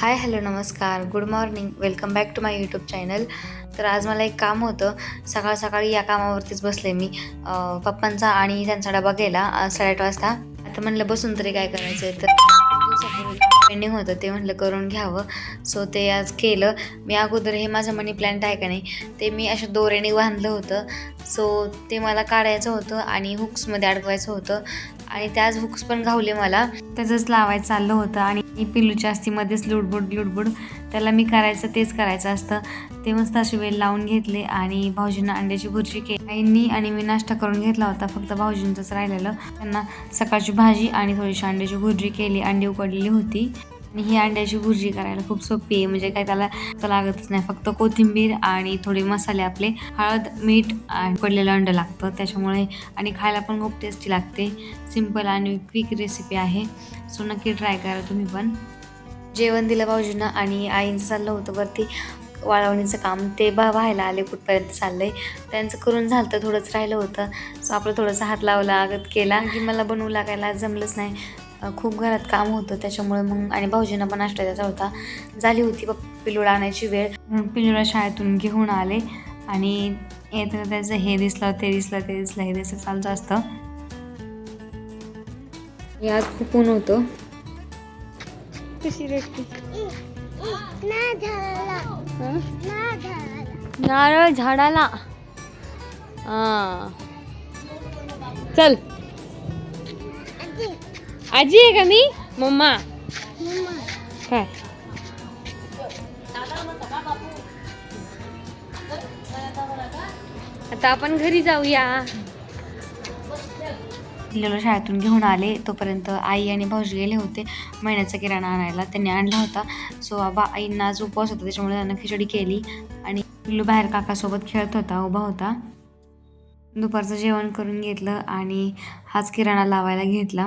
हाय, hello, नमस्कार, good morning, welcome back to my YouTube channel. तर आज मला एक काम होतं. सकाळ सकाळी या कामावरतीच बसले मी. पप्पांचा आणि त्यांचा डबा गेला 8:30 वाजता. आता म्हणलं बसून तरी काय करायचं आहे, तर दिवसापूर्वी पेंडिंग होतं ते म्हटलं करून घ्यावं. सो ते आज केलं. मी अगोदर हे माझं मनी प्लॅन्ट आहे का नाही, ते मी अशा दोऱ्याने बांधलं होतं. सो ते मला काढायचं होतं आणि हुक्समध्ये अडकवायचं होतं आणि त्याच हुक्स पण घावले मला. त्याचंच लावायचं चाललं होतं आणि पिल्लूच्या अस्तीमध्येच लुडबुड त्याला मी तेच करायचं असतं. ते मस्त असे वेल लावून घेतले आणि भाऊजींना अंड्याची भुर्जी केली आईंनी आणि मी नाश्ता करून घेतला होता. फक्त भाऊजींचंच राहिलेलं. त्यांना सकाळची भाजी आणि थोडीशी अंड्याची भुर्जी केली. अंडी उकडलेली होती आणि ही अंड्याची भुर्जी करायला खूप सोपी आहे. म्हणजे काय त्याला लागतच नाही, फक्त कोथिंबीर आणि थोडे मसाले आपले, हळद, मीठ आणि उकडलेलं अंडं लागतं त्याच्यामुळे. आणि खायला पण खूप टेस्टी लागते. सिंपल आणि क्विक रेसिपी आहे. सो नक्की ट्राय करा तुम्ही पण. जेवण दिलं भाऊजींना आणि आईंचं चाललं होतं वरती वाळवणीचं काम. ते व्हायला आले कुठपर्यंत चाललंय. त्यांचं करून झालं तर थोडंच राहिलं होतं. सो आपलं थोडंसं हात लावला आगत केला की मला बनवू लागायला जमलंच नाही. खूप घरात काम होतं त्याच्यामुळे मग. आणि भाऊजींना पण नाश्ता द्यायचा होता. झाली होती पिल्लूला आणायची वेळ. पिल्लूला शाळेतून घेऊन आले आणि येतं त्याचं हे दिसलं ते दिसलं हे दिसलं चालूच असतं. आज खूप ऊन होतं. कशी रडते? नारळ झाडाला. चल. आजी आहे का मी? मम्मा काय? आता आपण घरी जाऊया. पिल्लूला शाळेतून घेऊन आले तोपर्यंत आई आणि भाऊजी गेले होते महिन्याचा किराणा आणायला. त्यांनी आणला होता. सो आईंना आज उपवास होता त्याच्यामुळे त्यांना खिचडी केली आणि पिल्लू बाहेर काकासोबत खेळत होता, उभा होता. दुपारचं जेवण करून घेतलं आणि हाच किराणा लावायला घेतला.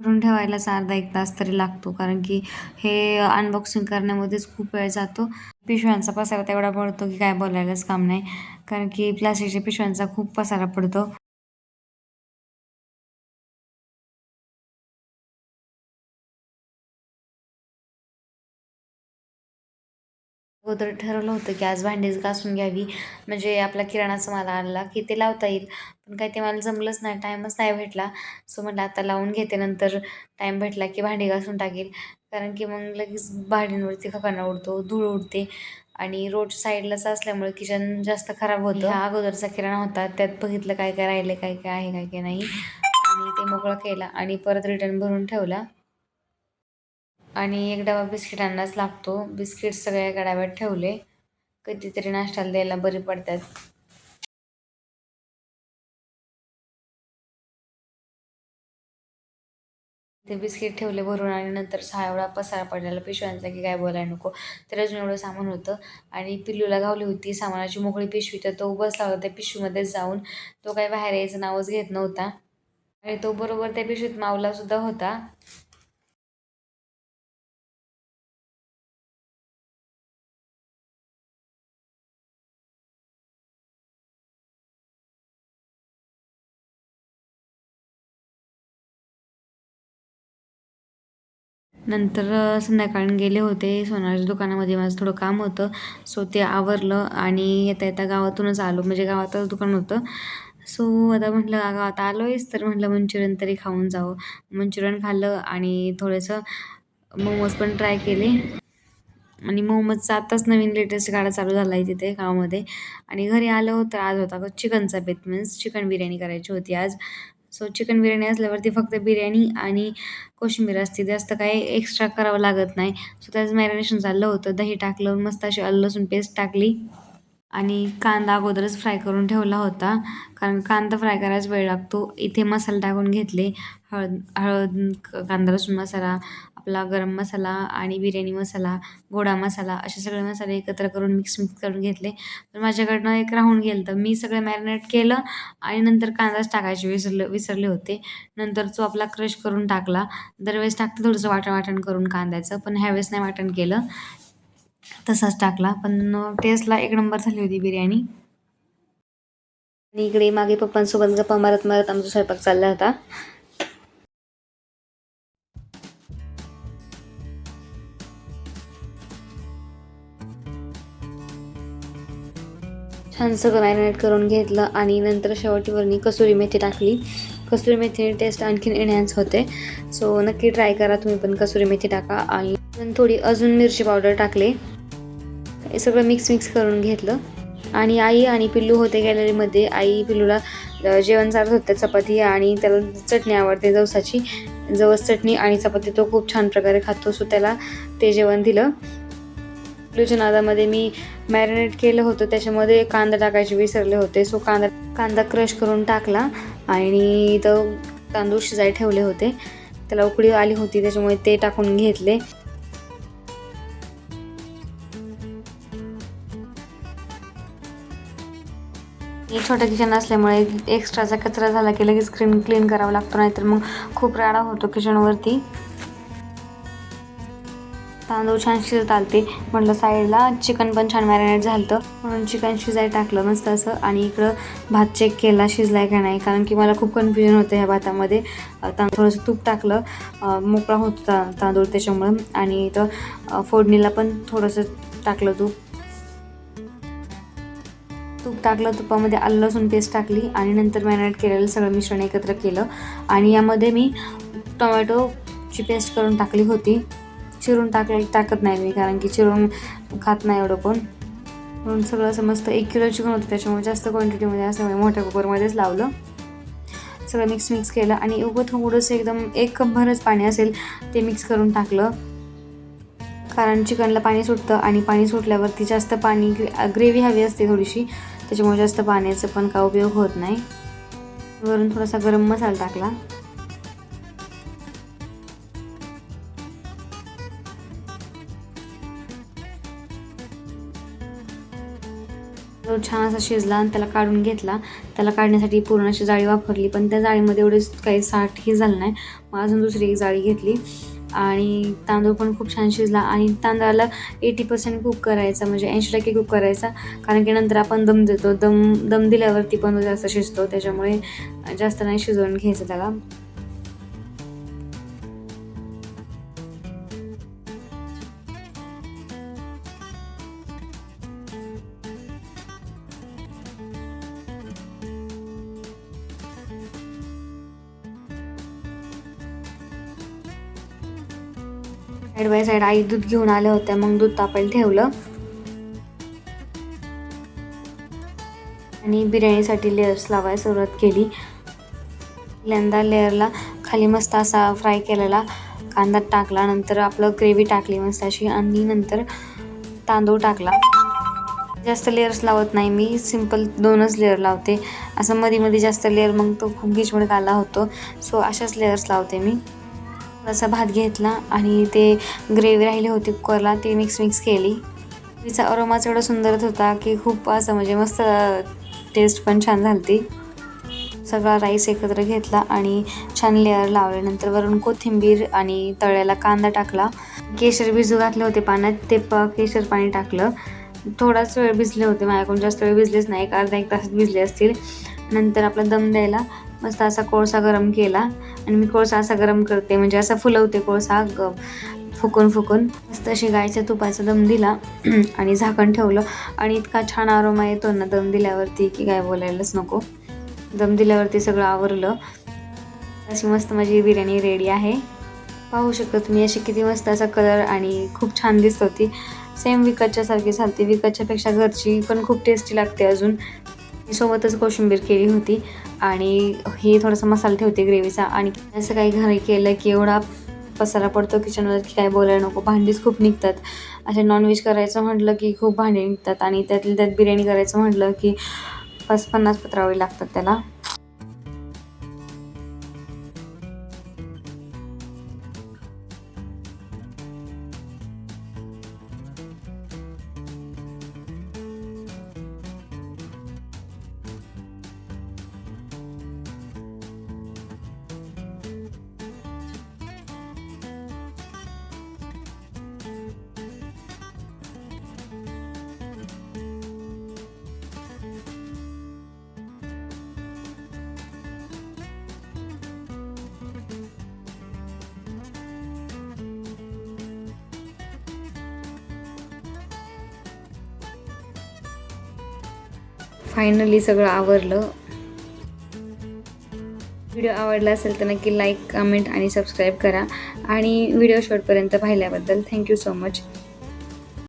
भरून ठेवायलाच अर्धा एक तास तरी लागतो, कारण की हे अनबॉक्सिंग करण्यामध्येच खूप वेळ जातो. पिशव्यांचा पसारा तेवढा पडतो की काय बोलायलाच काम नाही, कारण की प्लास्टिकच्या पिशव्यांचा खूप पसारा पडतो. अगोदर ठरवलं होतं की आज भांडीच घासून घ्यावी, म्हणजे आपला किराणाचा माल आणला की ते लावता येईल. पण काय ते मला जमलंच नाही, टाईमच नाही भेटला. सो म्हटलं आता लावून घेते, नंतर टाईम भेटला की भांडी घासून टाकेल. कारण की मग लगेच भांडींवरती खकाना उडतो, धूळ उडते आणि रोड साईडलाच असल्यामुळे किचन जास्त खराब होतं. हा अगोदरचा किराणा होता, त्यात बघितलं काय काय राहिलं, काय काय आहे काय काय नाही, आणि ते मोकळा केला आणि परत रिटर्न भरून ठेवला. आणि एक डबा बिस्किटांनाच लागतो. बिस्किट सगळ्या एका डब्यात ठेवले, कधीतरी नाश्त्याला द्यायला बरे पडतात. ते बिस्किट ठेवले भरून आणि नंतर एवढा पसारा पडलेला पिशव्यांचा की काय बोलायला नको. तर अजून एवढं सामान होतं आणि पिल्लूला गावली होती सामानाची मोकळी पिशवी, तर तो बसला होता त्या पिशवीमध्येच जाऊन. तो काही बाहेर यायचं नावच घेत नव्हता आणि तो बरोबर त्या पिशवीत मावला सुद्धा होता. नंतर संध्याकाळी गेले होते सोनाराच्या दुकानामध्ये. माझं थोडं काम होतं, सो ते आवरलं आणि येता येता गावातूनच आलो, म्हणजे गावातच दुकान होतं. सो आता म्हटलं गावात आलो आहेस तर म्हटलं मंचुरियन तरी खाऊन जावं. मंचुरियन खाल्लं आणि थोडंसं मोमोज पण ट्राय केले. आणि मोमोजचा आत्ताच नवीन लेटेस्ट गाडा चालू झाला आहे तिथे गावामध्ये. आणि घरी आलो तर आज होता चिकनचा बेत, मीन्स चिकन बिर्याणी करायची होती आज. सो चिकन बिर्याणी असल्यावरती फक्त बिर्याणी आणि कोशिंबीर असते, जास्त काही एक्स्ट्रा करावं लागत नाही. सो त्याचं मॅरिनेशन चाललं होतं. दही टाकलं, मस्त अशी आलं लसूण पेस्ट टाकली आणि कांदा अगोदरच फ्राय करून ठेवला होता, कारण कांदा फ्राय करायच वेळ लागतो. इथे मसाले टाकून घेतले, हळद हळद कांदा लसूण मसाला, आपला गरम मसाला आणि बिर्याणी मसाला, गोडा मसाला, असे सगळे मसाले एकत्र करून मिक्स करून घेतले. तर माझ्याकडनं एक राहून गेलं, तर मी सगळं मॅरिनेट केलं आणि नंतर कांदाच टाकायचे विसरले होते. नंतर तो आपला क्रश करून टाकला. दरवेळेस टाकते थोडंसं वाटण करून कांद्याचं, पण ह्यावेळेस नाही वाटण केलं, तसाच टाकला. पण टेस्टला एक नंबर झाली होती बिर्याणी. आणि इकडे मागे पप्पांसोबत गप्पा मारत मारत आमचा स्वयंपाक चालला होता. छान सगळं मॅरिनेट करून घेतलं आणि नंतर शेवटीवरनी कसुरी मेथी टाकली. कसुरी मेथीने टेस्ट आणखीन एनहॅन्स होते. सो नक्की ट्राय करा तुम्ही पण, कसुरी मेथी टाका. आणि थोडी अजून मिरची पावडर टाकले. हे सगळं मिक्स करून घेतलं. आणि आई आणि पिल्लू होते गॅलरीमध्ये. आई पिल्लूला जेवण चालत होते, चपाती आणि त्याला चटणी आवडते जवसाची. जवस चटणी आणि चपाती तो खूप छान प्रकारे खातो. सो त्याला ते जेवण दिलं. पिल्लूच्या नादामध्ये मी मॅरिनेट केलं होतं, त्याच्यामध्ये कांदा टाकायचे विसरले होते. सो कांदा क्रश करून टाकला आणि तो तांदूळ शिजायला ठेवले होते. त्याला उकळी आली होती त्याच्यामुळे ते टाकून घेतले. एक छोटं किचन असल्यामुळे एक्स्ट्राचा कचरा झाला की लगेच क्लीन करावा लागतो, नाहीतर मग खूप राडा होतो किचनवरती. तांदूळ छान शिजत आलते. म्हटलं साईडला चिकन पण छान मॅरिनेट झालं म्हणून चिकन शिजायला टाकलं मस्त असं. आणि इकडं भात चेक केला शिजलाय का नाही, कारण की मला खूप कन्फ्युजन होतं ह्या भातामध्ये. थोडंसं तूप टाकलं, मोकळा होता तांदूळ त्याच्यामुळं. आणि इथं फोडणीला पण थोडंसं टाकलं तूप टाकलं. तुपामध्ये आलं लसूण पेस्ट टाकली आणि नंतर मॅरिनेट केलेलं सगळं मिश्रण एकत्र केलं. आणि यामध्ये मी टोमॅटोची पेस्ट करून टाकली होती. चिरून टाकत नाही मी, कारण की चिरून खात नाही एवढं कोण. म्हणून सगळं असं मस्त 1 किलो चिकन होतं, त्याच्यामुळे जास्त क्वांटिटीमध्ये असं मोठ्या कुकरमध्येच लावलं. सगळं मिक्स केलं आणि थोडंसं एकदम 1 कपभरच पाणी असेल ते मिक्स करून टाकलं. कारण चिकनला पाणी सुटतं आणि पाणी सुटल्यावरती जास्त पाणी ग्रेव्ही हवी असते थोडीशी, त्याच्यामुळे जास्त पाण्याचा पण काय उपयोग होत नाही. वरून थोडासा गरम मसाला टाकला. छान असा शिजला आणि त्याला काढून घेतला. त्याला काढण्यासाठी पूर्ण अशी जाळी वापरली, पण त्या जाळीमध्ये एवढे काही साठ हे झालं नाही. मग अजून दुसरी एक जाळी घेतली आणि तांदूळ पण खूप छान शिजला. आणि तांदळाला 80% कुक करायचा, म्हणजे 80% कुक करायचा, कारण की नंतर आपण दम देतो. दम दिल्यावरती पण जास्त शिजतो, त्याच्यामुळे जास्त नाही शिजवून घ्यायचं त्याला. साईड बाय साईड आई दूध घेऊन आल्या होत्या, मग दूध तापायला ठेवलं. आणि बिर्याणीसाठी लेयर्स लावायला सुरुवात केली. पहिल्यांदा लेअरला खाली मस्त असा फ्राय केलेला कांदा टाकला. नंतर आपलं ग्रेव्ही टाकली मस्त अशी आणि नंतर तांदूळ टाकला. जास्त लेयर्स लावत नाही मी, सिंपल 2च लेअर लावते. असं मध्ये जास्त लेअर मग तो खूप गिचमिट आला होतो. सो अशाच लेयर्स लावते मी. थोडासा भात घेतला आणि ते ग्रेव्ही राहिली होती कुकरला, ती मिक्स केली. तिचा अरोमाच एवढा सुंदर होता की खूप असं म्हणजे मस्त टेस्ट पण छान झाली. सगळा राईस एकत्र घेतला आणि छान लेअर लावले. नंतर वरून कोथिंबीर आणि तळलेला कांदा टाकला. केशर भिजू घातले होते पाण्यात, ते केशर पाणी टाकलं. थोडाच वेळ भिजले होते, माझ्याकडून जास्त वेळ भिजलेच नाही, अर्धा-1 तासात भिजले असतील. नंतर आपला दम द्यायला मस्त असा कोळसा गरम केला. आणि मी कोळसा असा गरम करते, म्हणजे असा फुलवते कोळसा फुकून मस्त अशी गायच्या तुपाचा दम दिला आणि झाकण ठेवलं. आणि इतका छान आरोमा येतो ना दम दिल्यावरती की काय बोलायलाच नको. दम दिल्यावरती सगळं आवरलं. अशी मस्त माझी बिर्याणी रेडी आहे. पाहू शकता तुम्ही अशी किती मस्त असा कलर आणि खूप छान दिसत होती. सेम विकतच्या सारखी झालती. विकतच्यापेक्षा घरची पण खूप टेस्टी लागते. अजून सोबतच कोशिंबीर केली होती आणि हे थोडासा मसाला ठेवते ग्रेव्हीचा. आणि असं काही घरी केलं की एवढा पसारा पडतो किचनवर की काय बोलायला नको. भांडीच खूप निघतात. असे नॉनव्हेज करायचं म्हटलं की खूप भांडी निघतात आणि त्यातल्या त्यात बिर्याणी करायचं म्हटलं की 50 पत्रावळी लागतात त्याला. फायनली सगळं आवरलं. व्हिडिओ आवडला असेल तर नक्की लाईक, कमेंट आणि सबस्क्राईब करा आणि व्हिडिओ शेवटपर्यंत पाहिल्याबद्दल थँक्यू सो मच.